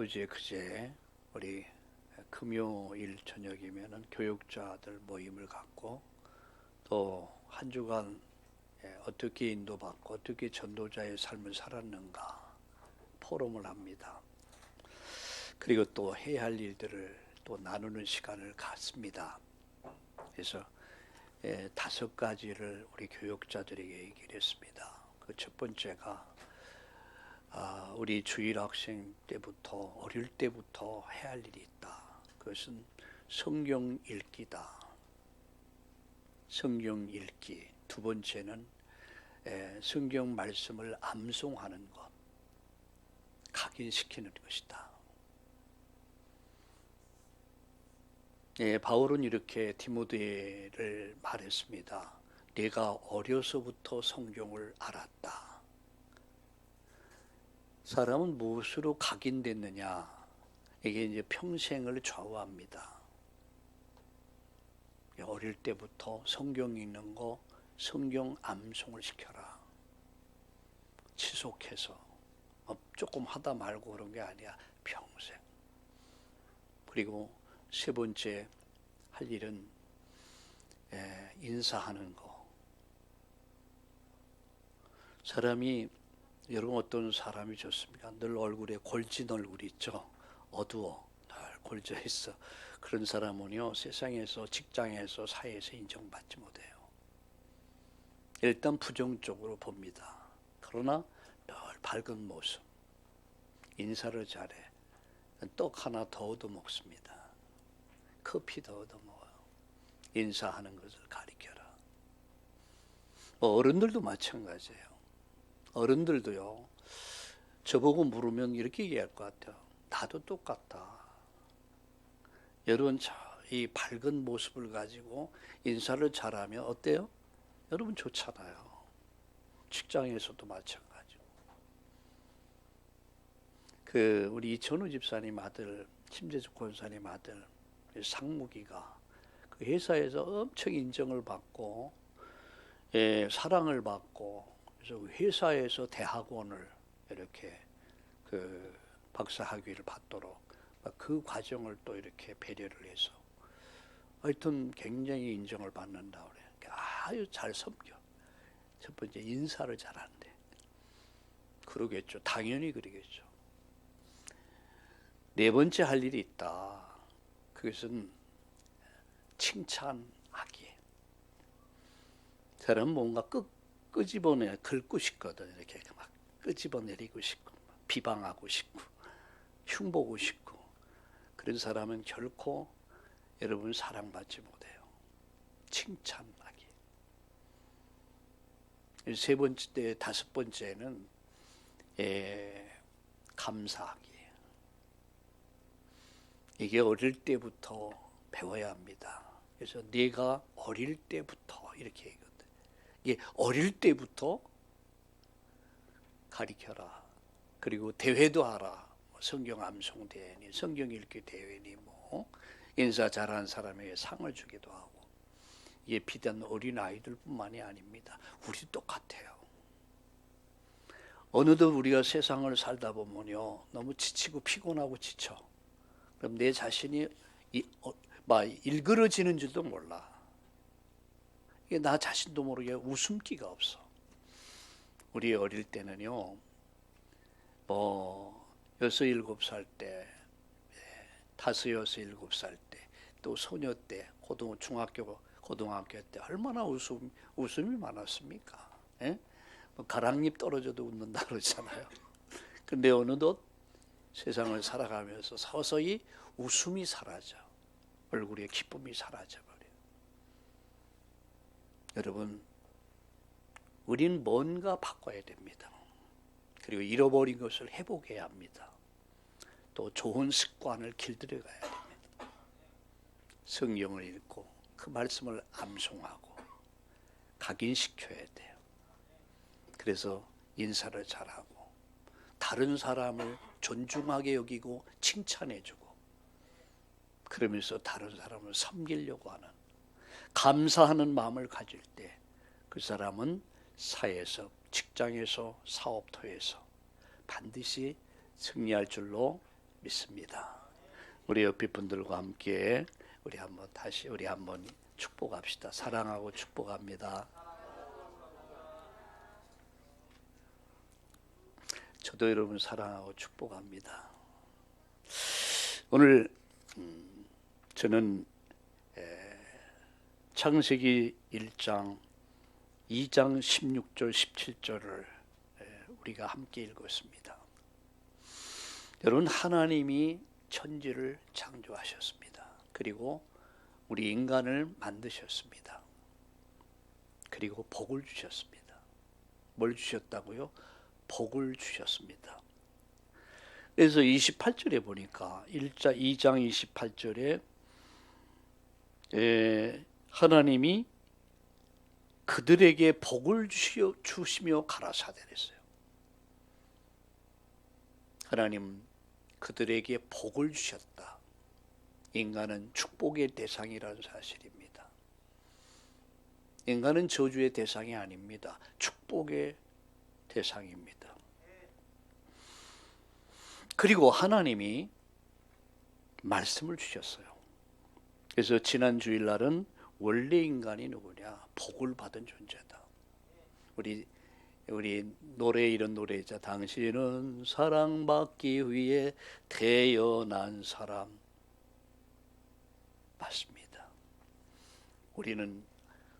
어제 그제 우리 금요일 저녁이면은 교육자들 모임을 갖고 또 한 주간 어떻게 인도받고 어떻게 전도자의 삶을 살았는가 포럼을 합니다. 그리고 또 해야 할 일들을 또 나누는 시간을 갖습니다. 그래서 5가지를 우리 교육자들에게 얘기를 했습니다. 그 첫 번째가 우리 주일 학생 때부터 어릴 때부터 해야 할 일이 있다. 그것은 성경 읽기다. 성경 읽기. 두 번째는 성경 말씀을 암송하는 것, 각인시키는 것이다. 바울은 이렇게 디모데를 말했습니다. 내가 어려서부터 성경을 알았다. 사람은 무엇으로 각인됐느냐? 이게 이제 평생을 좌우합니다. 어릴 때부터 성경 읽는 거, 성경 암송을 시켜라. 지속해서. 조금 하다 말고 그런 게 아니야. 평생. 그리고 세 번째 할 일은 인사하는 거. 사람이 여러분 어떤 사람이 좋습니까? 늘 얼굴에 골진 얼굴 있죠. 어두워. 늘 골져 있어. 그런 사람은요 세상에서 직장에서 사회에서 인정받지 못해요. 일단 부정적으로 봅니다. 그러나 늘 밝은 모습. 인사를 잘해. 떡 하나 더 얻어 먹습니다. 커피 더 얻어 먹어요. 인사하는 것을 가리켜라. 어른들도 마찬가지예요. 어른들도요. 저보고 물으면 이렇게 얘기할 것 같아요. 나도 똑같다. 여러분 이 밝은 모습을 가지고 인사를 잘하면 어때요? 여러분 좋잖아요. 직장에서도 마찬가지고. 우리 이천우 집사님 아들, 심재숙 권사님 아들 상무기가 그 회사에서 엄청 인정을 받고 사랑을 받고 그래서 회사에서 대학원을 이렇게 박사학위를 받도록 그 과정을 또 이렇게 배려를 해서 하여튼 굉장히 인정을 받는다 그래요. 아주 잘 섬겨. 첫 번째 인사를 잘하는데. 그러겠죠. 당연히 그러겠죠. 네 번째 할 일이 있다. 그것은 칭찬하기. 사람은 뭔가 끄집어내 긁고 싶거든. 이렇게 막 끄집어내리고 싶고 비방하고 싶고 흉보고 싶고 그런 사람은 결코 여러분 사랑받지 못해요. 칭찬하기. 세 번째, 다섯 번째는 감사하기. 이게 어릴 때부터 배워야 합니다. 그래서 네가 어릴 때부터 이렇게 얘기거든. 이게 어릴 때부터 가리켜라. 그리고 대회도 하라. 성경 암송 대회니 성경 읽기 대회니 인사 잘하는 사람에게 상을 주기도 하고. 이게 비단 어린 아이들뿐만이 아닙니다. 우리 똑같아요. 어느덧 우리가 세상을 살다 보면요 너무 지치고 피곤하고 지쳐. 그럼 내 자신이 일그러지는 줄도 몰라. 이게 나 자신도 모르게 웃음기가 없어. 우리 어릴 때는요 6, 7살 때 5, 6, 7살 때 또 소녀 때 중학교 고등학교 때 얼마나 웃음이 많았습니까? 가랑잎 떨어져도 웃는다 그러잖아요. 근데 어느덧 세상을 살아가면서 서서히 웃음이 사라져. 얼굴에 기쁨이 사라져버려요. 여러분 우린 뭔가 바꿔야 됩니다. 그리고 잃어버린 것을 회복해야 합니다. 또 좋은 습관을 길들여가야 됩니다. 성경을 읽고 그 말씀을 암송하고 각인시켜야 돼요. 그래서 인사를 잘하고 다른 사람을 존중하게 여기고 칭찬해주고 그러면서 다른 사람을 섬기려고 하는 감사하는 마음을 가질 때 그 사람은 사회에서 직장에서 사업터에서 반드시 승리할 줄로 믿습니다. 우리 옆에 분들과 함께 우리 한번 축복합시다. 사랑하고 축복합니다. 저도 여러분 사랑하고 축복합니다. 오늘 저는 창세기 1장 2장 16절 17절을 우리가 함께 읽었습니다. 여러분, 하나님이 천지를 창조하셨습니다. 그리고 우리 인간을 만드셨습니다. 그리고 복을 주셨습니다. 뭘 주셨다고요? 복을 주셨습니다. 그래서 28절에 보니까 2장 28절에 하나님이 그들에게 복을 주시며 가라사대 그랬어요. 하나님 그들에게 복을 주셨다. 인간은 축복의 대상이라는 사실입니다. 인간은 저주의 대상이 아닙니다. 축복의 대상입니다. 그리고 하나님이 말씀을 주셨어요. 그래서 지난 주일날은 원래 인간이 누구냐? 복을 받은 존재다. 우리 노래 이런 노래죠. 당신은 사랑받기 위해 태어난 사람. 맞습니다. 우리는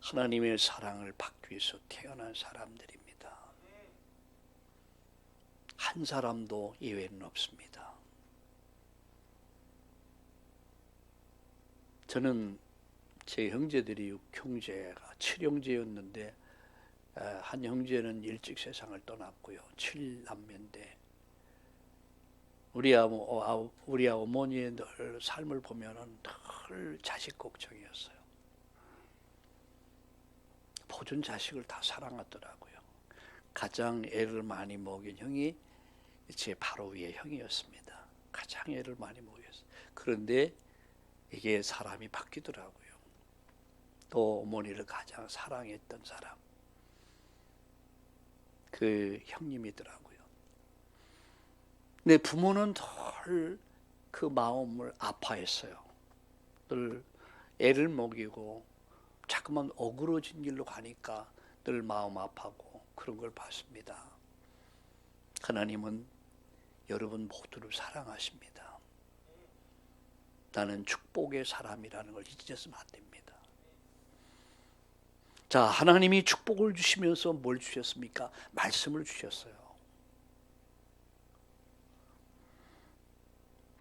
하나님의 사랑을 받기 위해서 태어난 사람들입니다. 한 사람도 예외는 없습니다. 저는 제 형제들이 6형제가 7형제였는데 한 형제는 일찍 세상을 떠났고요. 7남매인데 우리 어머니의 늘 삶을 보면은 늘 자식 걱정이었어요. 보존 자식을 다 사랑하더라고요. 가장 애를 많이 먹인 형이 제 바로 위에 형이었습니다. 가장 애를 많이 먹였어요. 그런데 이게 사람이 바뀌더라고요. 또 어머니를 가장 사랑했던 사람, 그 형님이더라고요. 내 부모는 늘 그 마음을 아파했어요. 늘 애를 먹이고 자꾸만 어그러진 길로 가니까 늘 마음 아파하고 그런 걸 봤습니다. 하나님은 여러분 모두를 사랑하십니다. 나는 축복의 사람이라는 걸 잊으시면 안 됩니다. 자, 하나님이 축복을 주시면서 뭘 주셨습니까? 말씀을 주셨어요.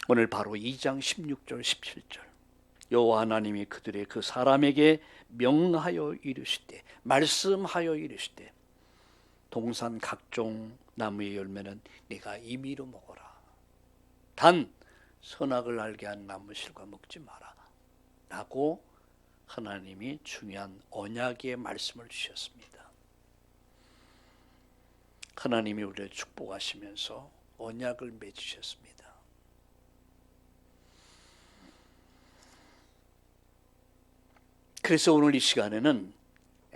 오늘 바로 2장 16절 17절 여호와 하나님이 그들의 그 사람에게 명하여 이르시되 말씀하여 이르시되 동산 각종 나무의 열매는 네가 임의로 먹어라. 단 선악을 알게 한 나무 실과 먹지 마라. 라고 하나님이 중요한 언약의 말씀을 주셨습니다. 하나님이 우리를 축복하시면서 언약을 맺으셨습니다. 그래서 오늘 이 시간에는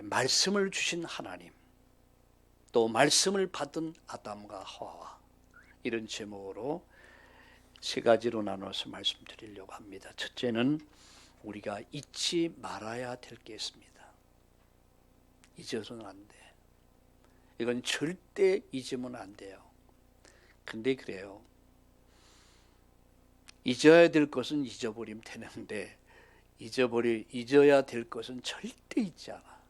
말씀을 주신 하나님, 또 말씀을 받은 아담과 하와, 이런 제목으로 세 가지로 나눠서 말씀드리려고 합니다. 첫째는 우리가 잊지 말아야 될 게 있습니다. 잊어서는 안 돼. 이건 절대 잊으면 안 돼요. 근데 그래요. 잊어야 될 것은 잊어버리면 되는데 잊어야 될 것은 절대 잊지 않아.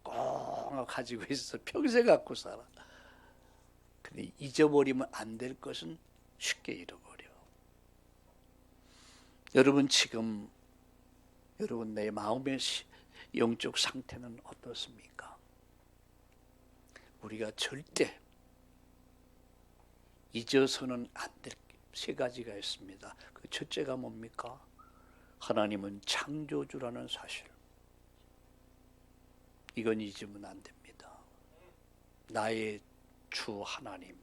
꼭 가지고 있어서 평생 갖고 살아. 근데 잊어버리면 안 될 것은 쉽게 잃어버려. 여러분 지금 내 마음의 영적 상태는 어떻습니까? 우리가 절대 잊어서는 안 될 세 가지가 있습니다. 그 첫째가 뭡니까? 하나님은 창조주라는 사실. 이건 잊으면 안 됩니다. 나의 주 하나님,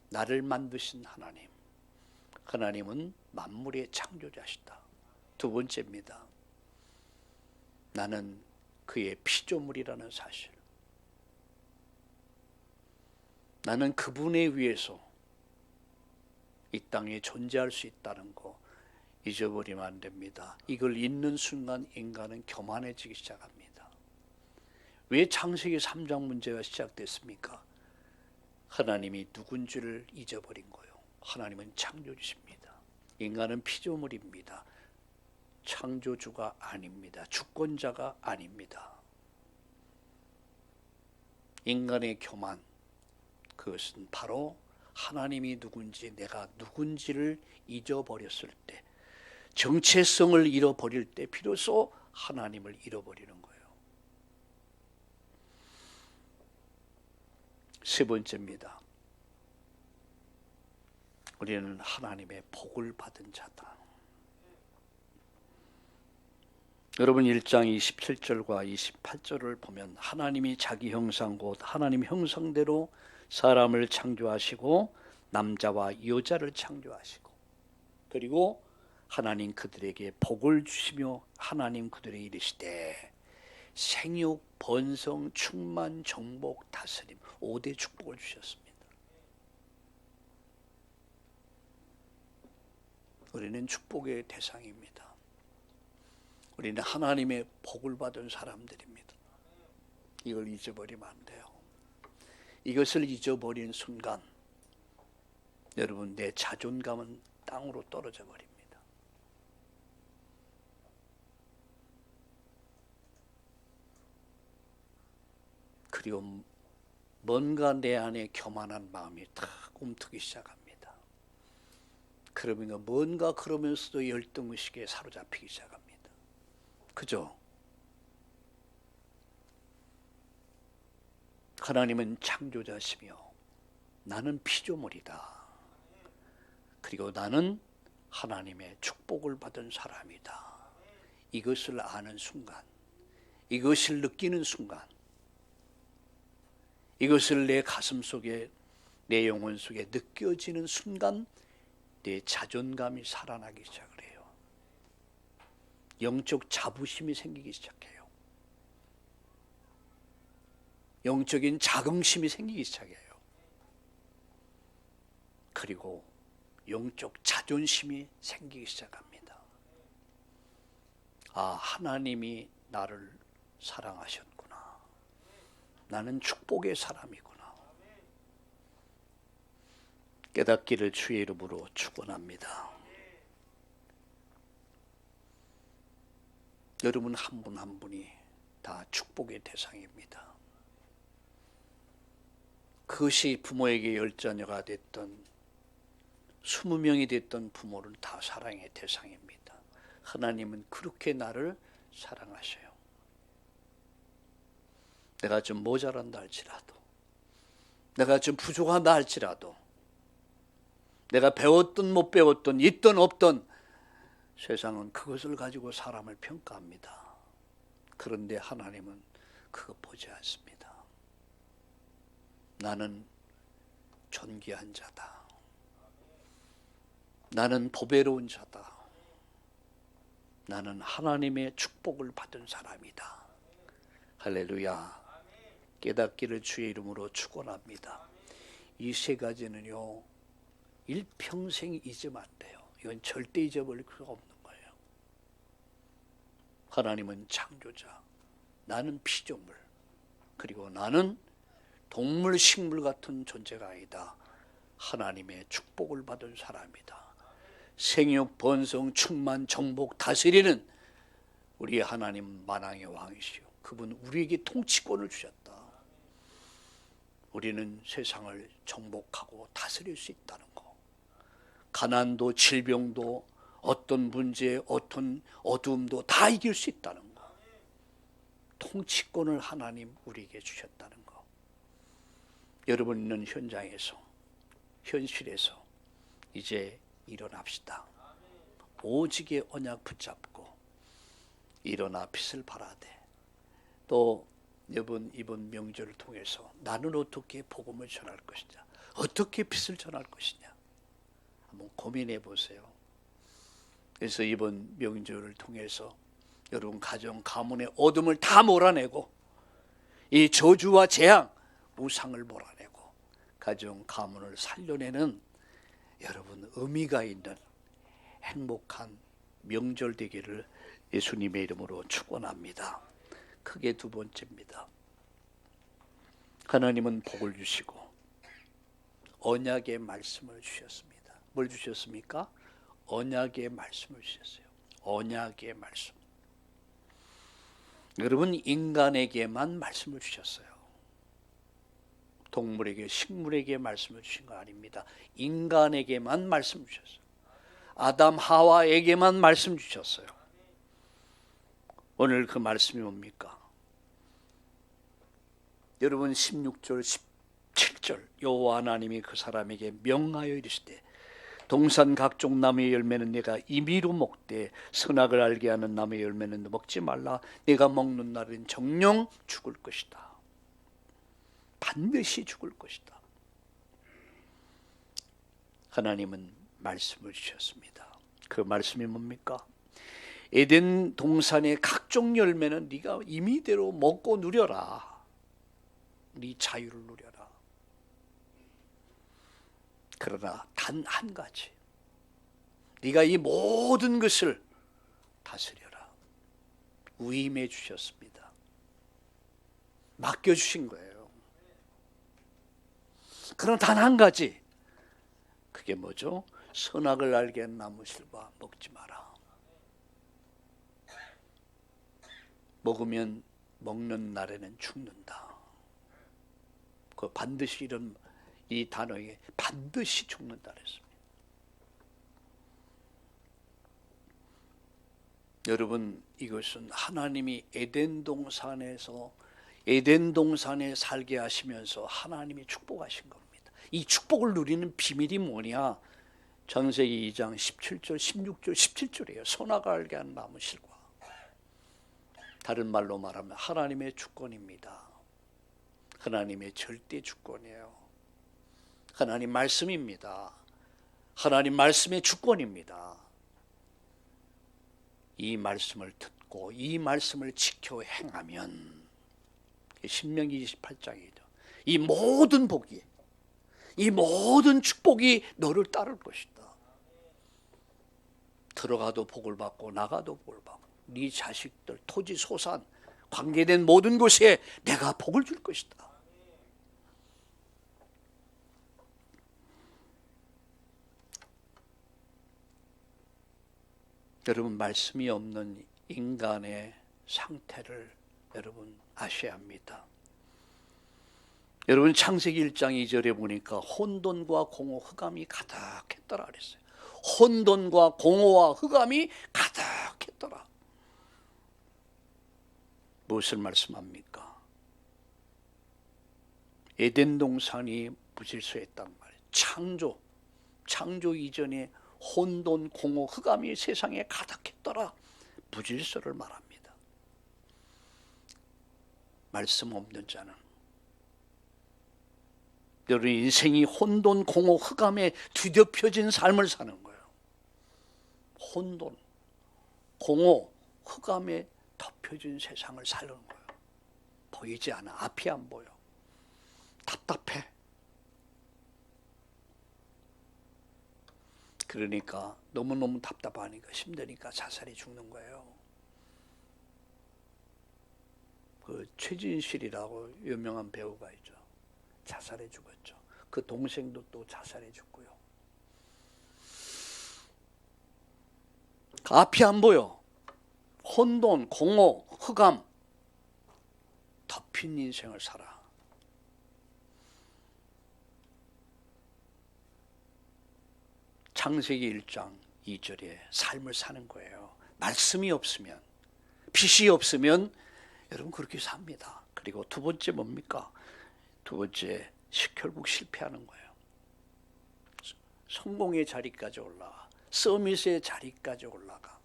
나를 만드신 하나님, 하나님은 만물의 창조자시다. 두 번째입니다. 나는 그의 피조물이라는 사실. 나는 그분에 의해서 이 땅에 존재할 수 있다는 거 잊어버리면 안 됩니다. 이걸 잊는 순간 인간은 교만해지기 시작합니다. 왜 창세기 3장 문제가 시작됐습니까? 하나님이 누군지를 잊어버린 거예요. 하나님은 창조주십니다. 인간은 피조물입니다. 창조주가 아닙니다. 주권자가 아닙니다. 인간의 교만, 그것은 바로 하나님이 누군지 내가 누군지를 잊어버렸을 때, 정체성을 잃어버릴 때 비로소 하나님을 잃어버리는 거예요. 세 번째입니다. 우리는 하나님의 복을 받은 자다. 여러분 1장 27절과 28절을 보면 하나님이 자기 형상 곧 하나님 형상대로 사람을 창조하시고 남자와 여자를 창조하시고 그리고 하나님 그들에게 복을 주시며 하나님 그들에게 이르시되 생육, 번성, 충만, 정복, 다스림 5대 축복을 주셨습니다. 우리는 축복의 대상입니다. 우리는 하나님의 복을 받은 사람들입니다. 이걸 잊어버리면 안 돼요. 이것을 잊어버린 순간 여러분 내 자존감은 땅으로 떨어져 버립니다. 그리고 뭔가 내 안에 교만한 마음이 탁 움트기 시작합니다. 그러면 뭔가 그러면서도 열등의식에 사로잡히기 시작합니다. 그죠? 하나님은 창조자시며 나는 피조물이다. 그리고 나는 하나님의 축복을 받은 사람이다. 이것을 아는 순간, 이것을 느끼는 순간, 이것을 내 가슴 속에, 내 영혼 속에 느껴지는 순간 내 자존감이 살아나기 시작을 해요. 영적 자부심이 생기기 시작해요. 영적인 자긍심이 생기기 시작해요. 그리고 영적 자존심이 생기기 시작합니다. 아, 하나님이 나를 사랑하셨구나. 나는 축복의 사람이구나. 깨닫기를 주의 이름으로 축원합니다. 여러분 한 분 한 분이 다 축복의 대상입니다. 그것이 부모에게 10자녀가 됐던 20명이 됐던 부모는 다 사랑의 대상입니다. 하나님은 그렇게 나를 사랑하셔요. 내가 좀 모자란다 할지라도, 내가 좀 부족하다 할지라도, 내가 배웠든 못 배웠든 있든 없든 세상은 그것을 가지고 사람을 평가합니다. 그런데 하나님은 그거 보지 않습니다. 나는 존귀한 자다. 나는 보배로운 자다. 나는 하나님의 축복을 받은 사람이다. 할렐루야. 깨닫기를 주의 이름으로 축원합니다. 이 세 가지는요, 일평생 잊으면 안 돼요. 이건 절대 잊어버릴 수가 없는 거예요. 하나님은 창조자, 나는 피조물, 그리고 나는 동물, 식물 같은 존재가 아니다. 하나님의 축복을 받은 사람이다. 생육, 번성, 충만, 정복, 다스리는 우리 하나님 만왕의 왕이시오. 그분 우리에게 통치권을 주셨다. 우리는 세상을 정복하고 다스릴 수 있다는 거. 가난도 질병도 어떤 문제, 어떤 어두움도 다 이길 수 있다는 거. 통치권을 하나님 우리에게 주셨다는 거. 여러분 있는 현장에서, 현실에서 이제 일어납시다. 오직의 언약 붙잡고 일어나 빛을 발하되, 또 이번 명절을 통해서 나는 어떻게 복음을 전할 것이냐, 어떻게 빛을 전할 것이냐 한번 고민해 보세요. 그래서 이번 명절을 통해서 여러분 가정 가문의 어둠을 다 몰아내고, 이 저주와 재앙, 우상을 몰아내고 가정 가문을 살려내는 여러분 의미가 있는 행복한 명절 되기를 예수님의 이름으로 축원합니다. 크게 두 번째입니다. 하나님은 복을 주시고 언약의 말씀을 주셨습니다. 뭘 주셨습니까? 언약의 말씀을 주셨어요. 언약의 말씀. 여러분 인간에게만 말씀을 주셨어요. 동물에게, 식물에게 말씀을 주신 거 아닙니다. 인간에게만 말씀을 주셨어요. 아담 하와에게만 말씀 주셨어요. 오늘 그 말씀이 뭡니까? 여러분 16절 17절 여호와 하나님이 그 사람에게 명하여 이르시되 동산 각종 나무의 열매는 내가 임의로 먹되 선악을 알게 하는 나무의 열매는 먹지 말라. 내가 먹는 날은 정녕 죽을 것이다. 반드시 죽을 것이다. 하나님은 말씀을 주셨습니다. 그 말씀이 뭡니까? 에덴 동산의 각종 열매는 네가 임의대로 먹고 누려라. 네 자유를 누려라. 그러나 단 한 가지, 네가 이 모든 것을 다스려라. 위임해 주셨습니다. 맡겨주신 거예요. 그러나 단 한 가지, 그게 뭐죠? 선악을 알게 한 나무실과 먹지 마라. 먹으면 먹는 날에는 죽는다. 그 반드시 이런 이 단어에 반드시 죽는다 그랬습니다. 여러분 이것은 하나님이 에덴 동산에 살게 하시면서 하나님이 축복하신 겁니다. 이 축복을 누리는 비밀이 뭐냐? 창세기 2장 17절 16절 17절이에요. 선악을 알게 한 나무실과, 다른 말로 말하면 하나님의 주권입니다. 하나님의 절대 주권이에요. 하나님 말씀입니다. 하나님 말씀의 주권입니다. 이 말씀을 듣고 이 말씀을 지켜 행하면, 신명기 28장이죠. 이 모든 복이, 이 모든 축복이 너를 따를 것이다. 들어가도 복을 받고 나가도 복을 받고, 네 자식들, 토지, 소산, 관계된 모든 곳에 내가 복을 줄 것이다. 여러분 말씀이 없는 인간의 상태를 여러분 아셔야 합니다. 여러분 창세기 1장 2절에 보니까 혼돈과 공허 흑암이 가득했더라 그랬어요. 혼돈과 공허와 흑암이 가득했더라. 무엇을 말씀합니까? 에덴 동산이 무질서했단 말이에요. 창조 이전에 혼돈, 공허, 흑암이 세상에 가득했더라. 무질서를 말합니다. 말씀 없는 자는, 여러분 인생이 혼돈, 공허, 흑암에 뒤덮여진 삶을 사는 거예요. 혼돈, 공허, 흑암에 덮여진 세상을 사는 거예요. 보이지 않아. 앞이 안 보여. 답답해. 그러니까 너무너무 답답하니까 힘드니까 자살이 죽는 거예요. 그 최진실이라고 유명한 배우가 있죠. 자살해 죽었죠. 그 동생도 또 자살해 죽고요. 앞이 안 보여. 혼돈, 공허, 흑암 덮인 인생을 살아. 창세기 1장 2절에 삶을 사는 거예요. 말씀이 없으면, 빛이 없으면 여러분 그렇게 삽니다. 그리고 두 번째 뭡니까? 두 번째, 결국 실패하는 거예요. 성공의 자리까지 올라가, 서밋의 자리까지 올라가,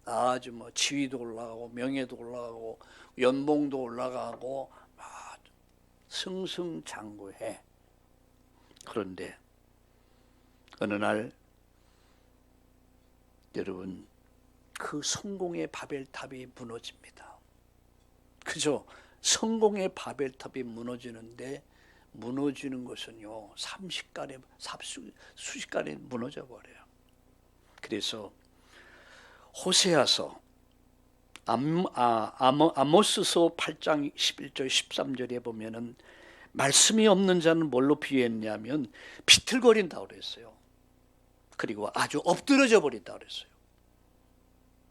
아주 지위도 올라가고 명예도 올라가고 연봉도 올라가고 승승장구해. 그런데 어느 날 여러분 그 성공의 바벨탑이 무너집니다. 그죠? 성공의 바벨탑이 무너지는데 무너지는 것은요 30간에 수십간에 무너져 버려요. 그래서 호세아서 아모스서 8장 11절 13절에 보면은 말씀이 없는 자는 뭘로 비유했냐면 비틀거린다고 그랬어요. 그리고 아주 엎드러져 버린다고 그랬어요.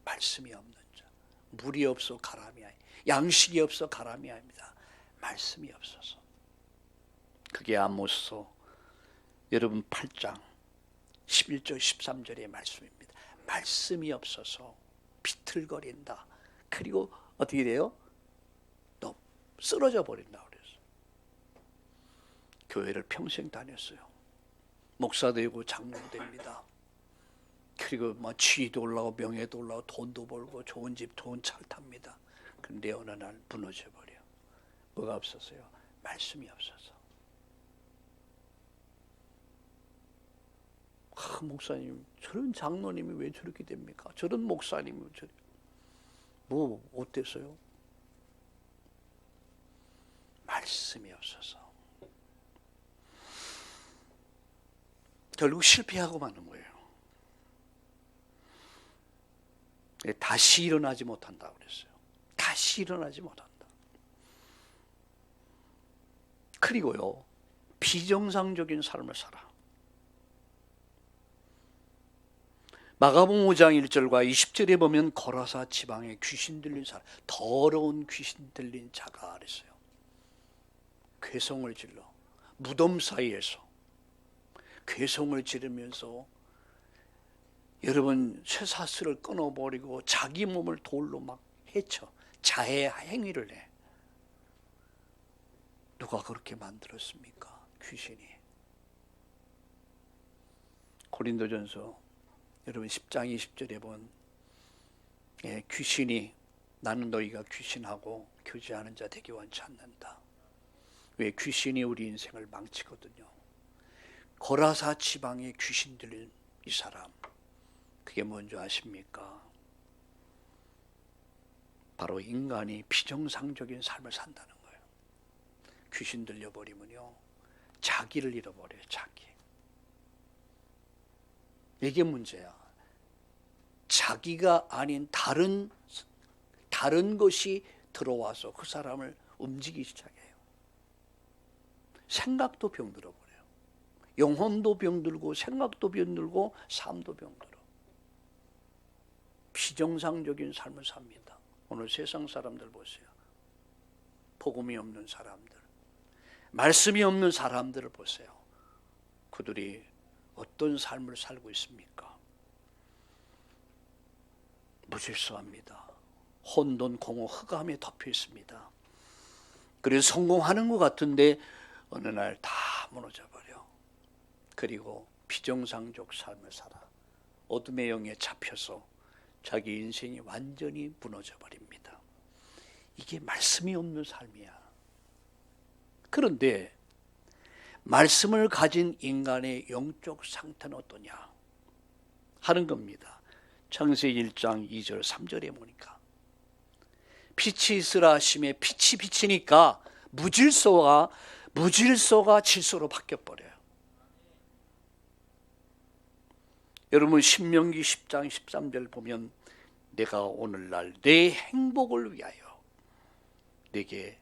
말씀이 없는 자, 물이 없어 가람이 아니, 양식이 없어 가람이 아닙니다. 말씀이 없어서. 그게 아모스서 여러분 8장 11절 13절의 말씀입니다. 말씀이 없어서 비틀거린다. 그리고 어떻게 돼요? 또 쓰러져 버린다 그랬어요. 교회를 평생 다녔어요. 목사 되고 장로 됩니다. 그리고 뭐 지위도 올라가고 명예도 올라가고 돈도 벌고 좋은 집 좋은 차를 탑니다. 근데 어느 날 무너져 버려. 뭐가 없어서요? 말씀이 없어서. 목사님, 저런 장로님이 왜 저렇게 됩니까? 저런 목사님이 저렇게. 뭐 어땠어요? 말씀이 없어서. 결국 실패하고 마는 거예요. 다시 일어나지 못한다고 그랬어요. 다시 일어나지 못한다. 그리고요, 비정상적인 삶을 살아. 마가복음 5장 1절과 20절에 보면 거라사 지방에 귀신 들린 사람, 더러운 귀신 들린 자가 그랬어요. 괴성을 질러 무덤 사이에서 괴성을 지르면서 여러분 쇠사슬을 끊어버리고 자기 몸을 돌로 막 해쳐 자해 행위를 해. 누가 그렇게 만들었습니까? 귀신이. 고린도전서 여러분 10장 20절에 본 귀신이 나는 너희가 귀신하고 교제하는 자 되기 원치 않는다. 왜? 귀신이 우리 인생을 망치거든요. 거라사 지방에 귀신 들린 이 사람, 그게 뭔지 아십니까? 바로 인간이 비정상적인 삶을 산다는 거예요. 귀신 들려버리면요 자기를 잃어버려요. 자기. 이게 문제야. 자기가 아닌 다른 것이 들어와서 그 사람을 움직이기 시작해요. 생각도 병들어 버려요. 영혼도 병들고 생각도 병들고 삶도 병들어. 비정상적인 삶을 삽니다. 오늘 세상 사람들 보세요. 복음이 없는 사람들, 말씀이 없는 사람들을 보세요. 그들이 어떤 삶을 살고 있습니까? 무질서합니다. 혼돈, 공허, 흑암에 덮여 있습니다. 그래서 성공하는 것 같은데 어느 날 다 무너져 버려. 그리고 비정상적 삶을 살아. 어둠의 영에 잡혀서 자기 인생이 완전히 무너져 버립니다. 이게 말씀이 없는 삶이야. 그런데 말씀을 가진 인간의 영적 상태는 어떠냐 하는 겁니다. 창세기 1장 2절 3절에 보니까 빛이 있으라 하심에 빛이 비치니까 무질서가 질서로 바뀌어버려요. 여러분 신명기 10장 13절 보면 내가 오늘날 내 행복을 위하여 내게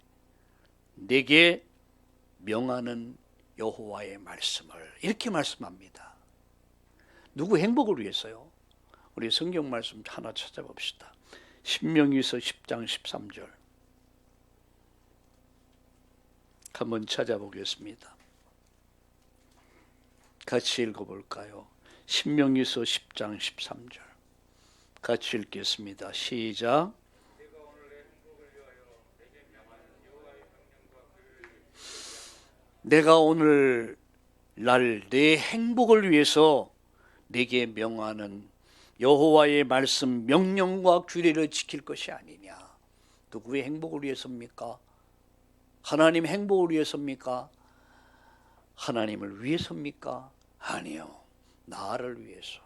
명하는 여호와의 말씀을 이렇게 말씀합니다. 누구 행복을 위해서요? 우리 성경 말씀 하나 찾아봅시다. 신명기서 10장 13절 한번 찾아보겠습니다. 같이 읽어볼까요? 신명기서 10장 13절 같이 읽겠습니다. 시작. 내가 오늘 날 내 행복을 위해서 내게 명하는 여호와의 말씀 명령과 규례를 지킬 것이 아니냐. 누구의 행복을 위해서입니까? 하나님 행복을 위해서입니까? 하나님을 위해서입니까? 아니요. 나를 위해서,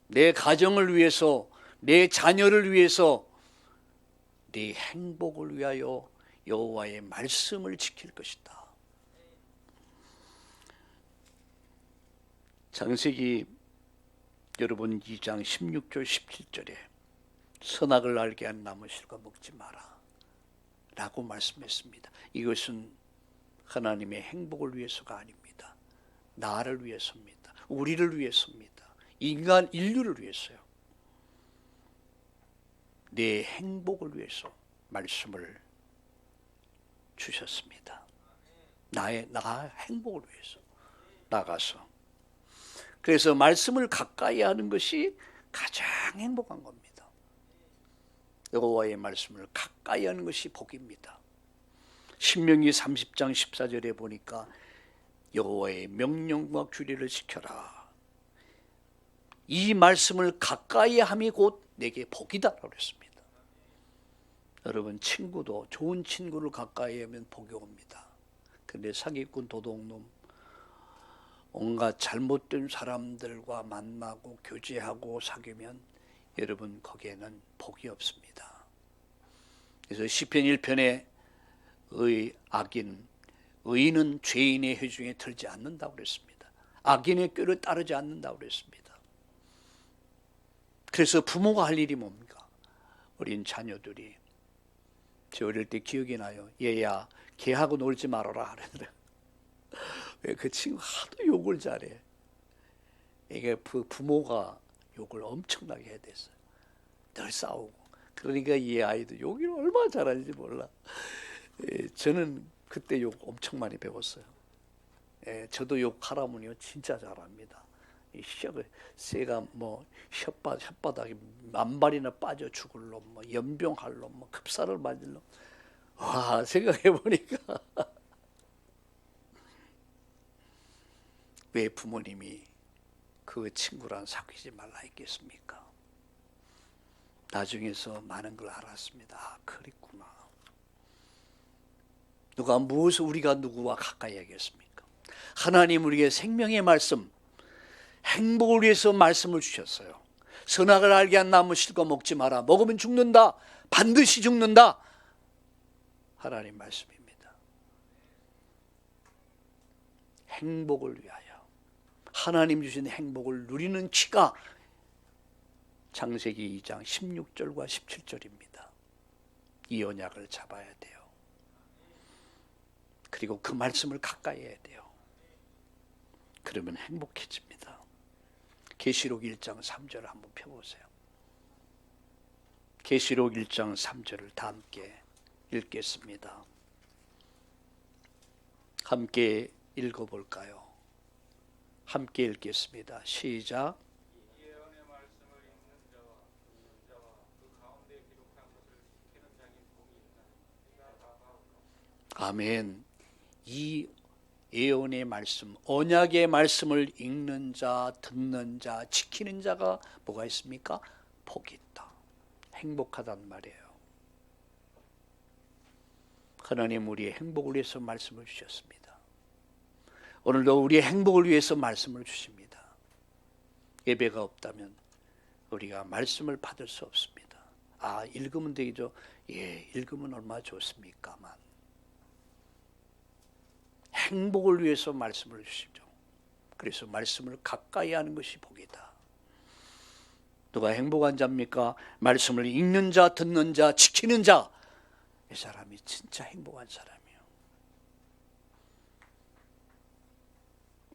내 가정을 위해서, 내 자녀를 위해서, 네 행복을 위하여 여호와의 말씀을 지킬 것이다. 창세기 여러분 2장 16절 17절에 선악을 알게 한 나무 실과 먹지 마라 라고 말씀했습니다. 이것은 하나님의 행복을 위해서가 아닙니다. 나를 위해서입니다. 우리를 위해서입니다. 인간 인류를 위해서요. 내 행복을 위해서 말씀을 주셨습니다. 나 행복을 위해서 나가서. 그래서 말씀을 가까이 하는 것이 가장 행복한 겁니다. 여호와의 말씀을 가까이 하는 것이 복입니다. 신명기 30장 14절에 보니까 여호와의 명령과 규례를 지켜라. 이 말씀을 가까이 함이 곧 내게 복이다라고 했습니다. 여러분, 친구도 좋은 친구를 가까이 하면 복이 옵니다. 그런데 사기꾼, 도둑놈, 온갖 잘못된 사람들과 만나고 교제하고 사귀면 여러분 거기에는 복이 없습니다. 그래서 시편 1편에 의인은 죄인의 회중에 들지 않는다고 그랬습니다. 악인의 꾀를 따르지 않는다고 그랬습니다. 그래서 부모가 할 일이 뭡니까? 어린 자녀들이, 저 어릴 때 기억이 나요. 얘야, 걔하고 놀지 말아라. 왜 그 친구 하도 욕을 잘해. 이게 부모가 욕을 엄청나게 해야 됐어요. 늘 싸우고. 그러니까 이 아이도 욕을 얼마나 잘하는지 몰라. 저는 그때 욕 엄청 많이 배웠어요. 저도 욕하라면요 진짜 잘합니다. 새가 뭐 혓바닥에 만발이나 빠져 죽을 놈, 뭐 연병할 놈, 뭐 급사를 맞을 놈. 와, 생각해 보니까 왜 부모님이 그 친구랑 사귀지 말라 했겠습니까? 나중에서 많은 걸 알았습니다. 아, 그랬구나. 우리가 누구와 가까이 하겠습니까? 하나님 우리에게 생명의 말씀, 행복을 위해서 말씀을 주셨어요. 선악을 알게 한 나무 실과 먹지 마라. 먹으면 죽는다. 반드시 죽는다. 하나님 말씀입니다. 행복을 위하여 하나님 주신 행복을 누리는 키가 창세기 2장 16절과 17절입니다. 이 언약을 잡아야 돼요. 그리고 그 말씀을 가까이 해야 돼요. 그러면 행복해집니다. 계시록 1장 3절을 한번 펴보세요. 계시록 1장 3절을 다 함께 읽겠습니다. 함께 읽어볼까요? 함께 읽겠습니다. 시작. 예언의 말씀을 읽는 자와 듣는 자와 그 가운데 기록한 것을 지키는 자に복이 있나니. 아멘. 이 예언의 말씀, 언약의 말씀을 읽는 자, 듣는 자, 지키는 자가 뭐가 있습니까? 복이 있다. 행복하단 말이에요. 하나님 우리의 행복을 위해서 말씀을 주셨습니다. 오늘도 우리의 행복을 위해서 말씀을 주십니다. 예배가 없다면 우리가 말씀을 받을 수 없습니다. 아, 읽으면 되겠죠? 예, 읽으면 얼마나 좋습니까만 행복을 위해서 말씀을 주시죠. 그래서 말씀을 가까이 하는 것이 복이다. 누가 행복한 자입니까? 말씀을 읽는 자, 듣는 자, 지키는 자. 이 사람이 진짜 행복한 사람이에요.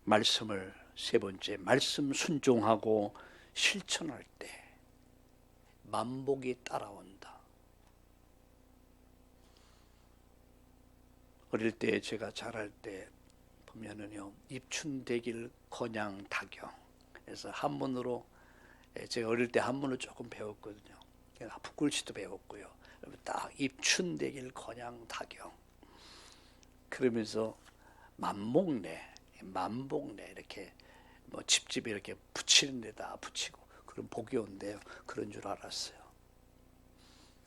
말씀을 세 번째, 말씀 순종하고 실천할 때 만복이 따라온다. 어릴 때 제가 자랄 때 보면은요, 입춘대길 건양다경. 그래서 한문으로, 제가 어릴 때 한문을 조금 배웠거든요. 북글씨도 배웠고요. 딱 입춘대길 건양다경. 그러면서 만복래 이렇게 뭐 집집에 이렇게 붙이는 데다 붙이고 그런 복이 온대요. 그런 줄 알았어요.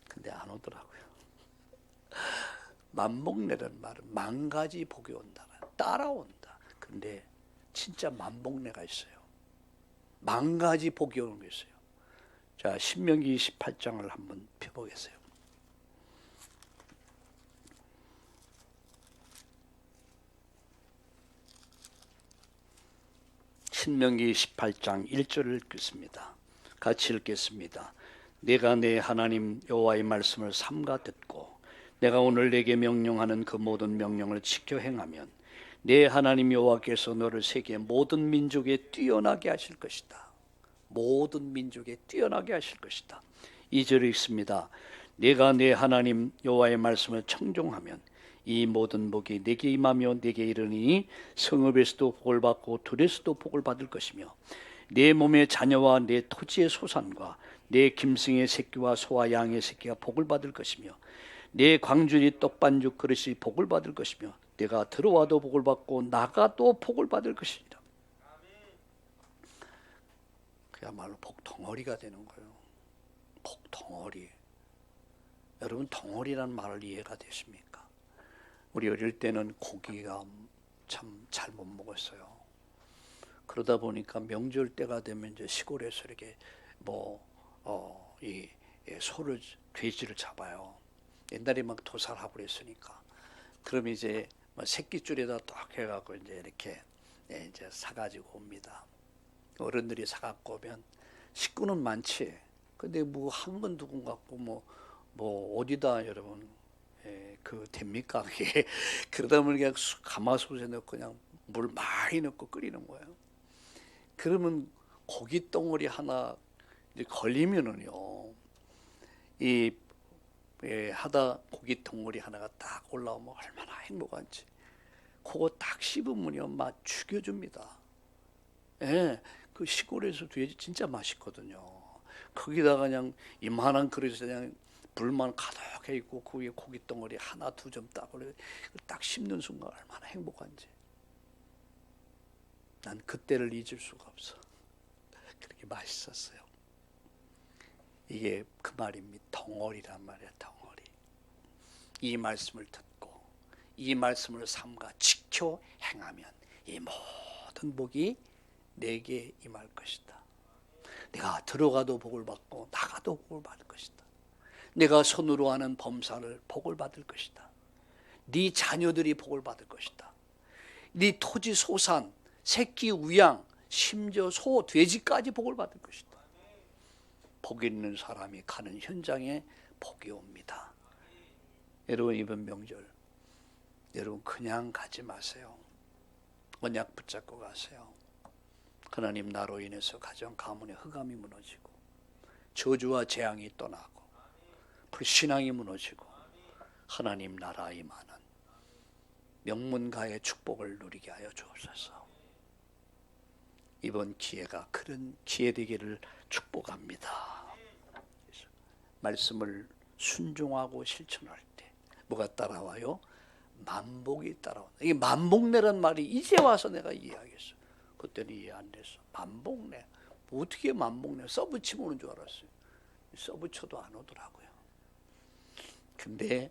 근데 안 오더라고요. 만복래라는 말은 만 가지 복이 온다, 따라온다. 근데 진짜 만복래가 있어요. 만 가지 복이 오는 게 있어요. 자, 신명기 28장을 한번 펴보겠어요. 신명기 18장 1절을 읽겠습니다. 같이 읽겠습니다. 내가 내 하나님 여호와의 말씀을 삼가 듣고 내가 오늘 내게 명령하는 그 모든 명령을 지켜 행하면 내 하나님 여호와께서 너를 세계 모든 민족에 뛰어나게 하실 것이다. 모든 민족에 뛰어나게 하실 것이다. 2절에 있습니다. 내가 내 하나님 여호와의 말씀을 청종하면 이 모든 복이 내게 임하며 내게 이르니 성읍에서도 복을 받고 들에서도 복을 받을 것이며 내 몸의 자녀와 내 토지의 소산과 내 짐승의 새끼와 소와 양의 새끼가 복을 받을 것이며 내 광주리 떡반죽 그릇이 복을 받을 것이며 내가 들어와도 복을 받고 나가도 복을 받을 것이다. 그야말로 복덩어리가 되는 거예요. 복덩어리. 여러분 덩어리라는 말을 이해가 되십니까? 우리 어릴 때는 고기가 참 잘 못 먹었어요. 그러다 보니까 명절 때가 되면 이제 시골에서 이렇게 소를 돼지를 잡아요. 옛날에 막 도살하고 그랬으니까. 그럼 이제 새끼줄에다 딱 해갖고 이제 이렇게 이제 사가지고 옵니다. 어른들이 사갖고 오면 식구는 많지. 근데 뭐 한 건 두건 갖고 뭐 어디다 여러분 그 됩니까? 그게 그러다 보니까 가마솥에 넣고 그냥 물 많이 넣고 끓이는 거예요. 그러면 고기 덩어리 하나 이제 걸리면은요, 하다 고기 덩어리 하나가 딱 올라오면 얼마나 행복한지. 그거 딱 씹으면요, 막 죽여줍니다. 예, 그 시골에서 돼지 진짜 맛있거든요. 거기다가 그냥 이만한 그릇에 그냥 불만 가득해 있고 그 위에 고기 덩어리 하나 두 점 딱 올려 딱 씹는 순간 얼마나 행복한지. 난 그때를 잊을 수가 없어. 그렇게 맛있었어요. 이게 그 말입니다. 덩어리란 말이야, 덩어리. 이 말씀을 듣고 이 말씀을 삼가 지켜 행하면 이 모든 복이 내게 임할 것이다. 내가 들어가도 복을 받고 나가도 복을 받을 것이다. 내가 손으로 하는 범사를 복을 받을 것이다. 네 자녀들이 복을 받을 것이다. 네 토지 소산, 새끼 우양, 심지어 소, 돼지까지 복을 받을 것이다. 복 있는 사람이 가는 현장에 복이 옵니다. 여러분 이번 명절 여러분 그냥 가지 마세요. 언약 붙잡고 가세요. 하나님 나로 인해서 가정 가문의 흑암이 무너지고 저주와 재앙이 떠나고 불신앙이 무너지고 하나님 나라 임하는 명문가의 축복을 누리게 하여 주옵소서. 이번 기회가 그런 기회 되기를 축복합니다. 말씀을 순종하고 실천할 때 뭐가 따라와요? 만복이 따라온다. 이게 만복내란 말이 이제 와서 내가 이해하겠어. 그때는 이해 안 됐어. 만복내. 뭐 어떻게 만복내? 써붙이면 오는 줄 알았어요. 써붙여도 안 오더라고요. 근데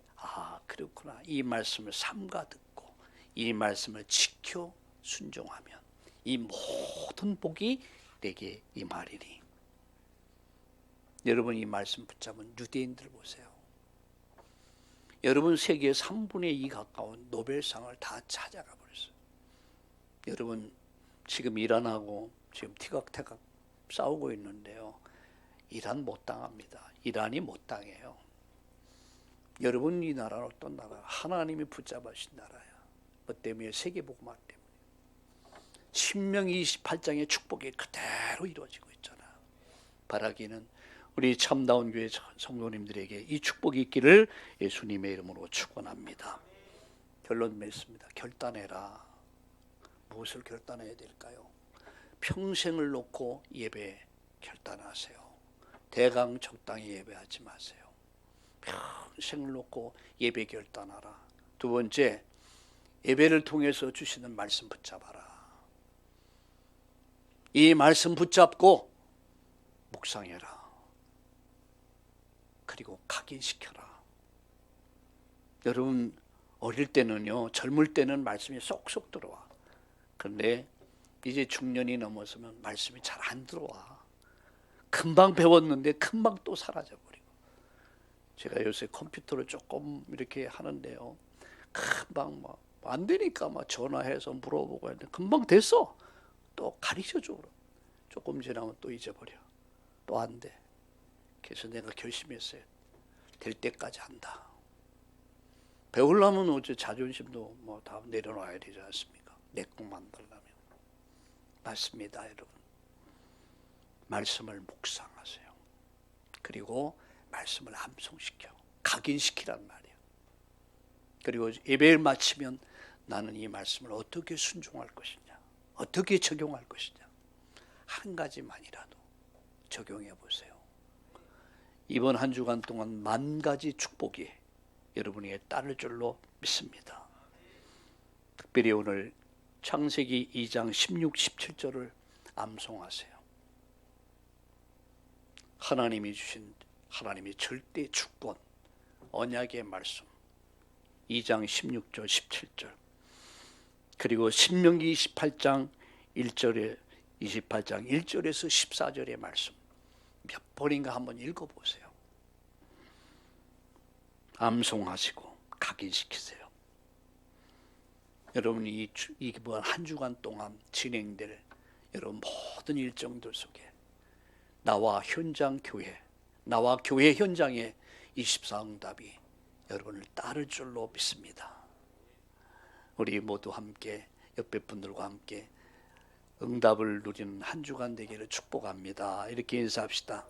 그렇구나. 이 말씀을 삼가 듣고 이 말씀을 지켜 순종하면 이 모든 복이 내게 임하리니. 여러분 이 말씀 붙잡은 유대인들 보세요. 여러분 세계 3분의 2 가까운 노벨상을 다 찾아가 버렸어요. 여러분 지금 이란하고 지금 티격태격 싸우고 있는데요. 이란 못 당합니다. 이란이 못 당해요. 여러분 이 나라는 어떤 나라야? 하나님이 붙잡으신 나라야. 뭐 때문에 세계복음화 때문에. 신명기 28장의 축복이 그대로 이루어지고 있잖아. 바라기는 우리 참다운 교회 성도님들에게 이 축복이 있기를 예수님의 이름으로 축원합니다. 결론 맺습니다. 결단해라. 무엇을 결단해야 될까요? 평생을 놓고 예배 결단하세요. 대강 적당히 예배하지 마세요. 평생을 놓고 예배 결단하라. 두 번째, 예배를 통해서 주시는 말씀 붙잡아라. 이 말씀 붙잡고 묵상해라. 그리고 각인시켜라. 여러분 어릴 때는요, 젊을 때는 말씀이 쏙쏙 들어와. 그런데 이제 중년이 넘어서면 말씀이 잘 안 들어와. 금방 배웠는데 금방 또 사라져버리고. 제가 요새 컴퓨터를 조금 이렇게 하는데요, 금방 안 되니까 전화해서 물어보고 했는데 금방 됐어. 또 또 가르쳐줘. 조금 지나면 또 잊어버려. 또 안 돼. 그래서 내가 결심했어요. 될 때까지 한다. 배우려면 어째 자존심도 뭐 다 내려놔야 되지 않습니까? 내 것만 달라면. 맞습니다, 여러분. 말씀을 묵상하세요. 그리고 말씀을 암송시켜. 각인시키란 말이에요. 그리고 예배를 마치면 나는 이 말씀을 어떻게 순종할 것이냐, 어떻게 적용할 것이냐, 한 가지만이라도 적용해 보세요. 이번 한 주간 동안 10,000가지 축복이 여러분에게 따를 줄로 믿습니다. 특별히 오늘 창세기 2장 16, 17절을 암송하세요. 하나님이 주신 하나님의 절대 주권, 언약의 말씀 2장 16절 17절, 그리고 신명기 28장 1절에 28장 1절에서 14절의 말씀 몇 번인가 한번 읽어보세요. 암송하시고 각인시키세요. 여러분이 이번 한 주간 동안 진행될 여러분 모든 일정들 속에 나와 교회 현장의 24응답이 여러분을 따를 줄로 믿습니다. 우리 모두 함께 옆에 분들과 함께 응답을 누리는 한 주간 되기를 축복합니다. 이렇게 인사합시다.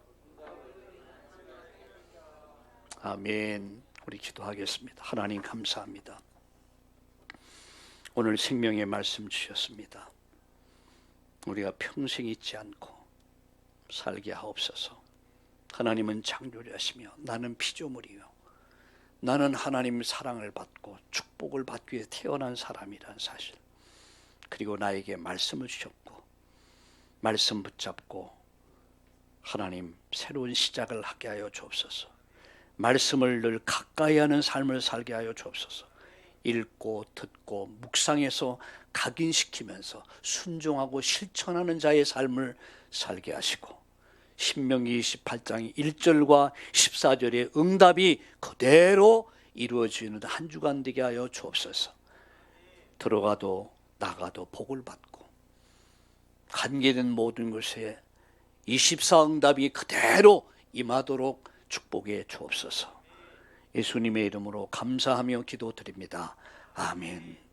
아멘. 우리 기도하겠습니다. 하나님 감사합니다. 오늘 생명의 말씀 주셨습니다. 우리가 평생 잊지 않고 살게 하옵소서. 하나님은 창조자시며 나는 피조물이요, 나는 하나님 사랑을 받고 축복을 받기 위해 태어난 사람이란 사실, 그리고 나에게 말씀을 주셨고 말씀 붙잡고 하나님 새로운 시작을 하게 하여 주옵소서. 말씀을 늘 가까이 하는 삶을 살게 하여 주옵소서. 읽고 듣고 묵상해서 각인시키면서 순종하고 실천하는 자의 삶을 살게 하시고 신명기 28장 1절과 14절의 응답이 그대로 이루어지는 한 주간 되게 하여 주옵소서. 들어가도 나가도 복을 받고 관계된 모든 것에 24응답이 그대로 임하도록 축복해 주옵소서. 예수님의 이름으로 감사하며 기도드립니다. 아멘.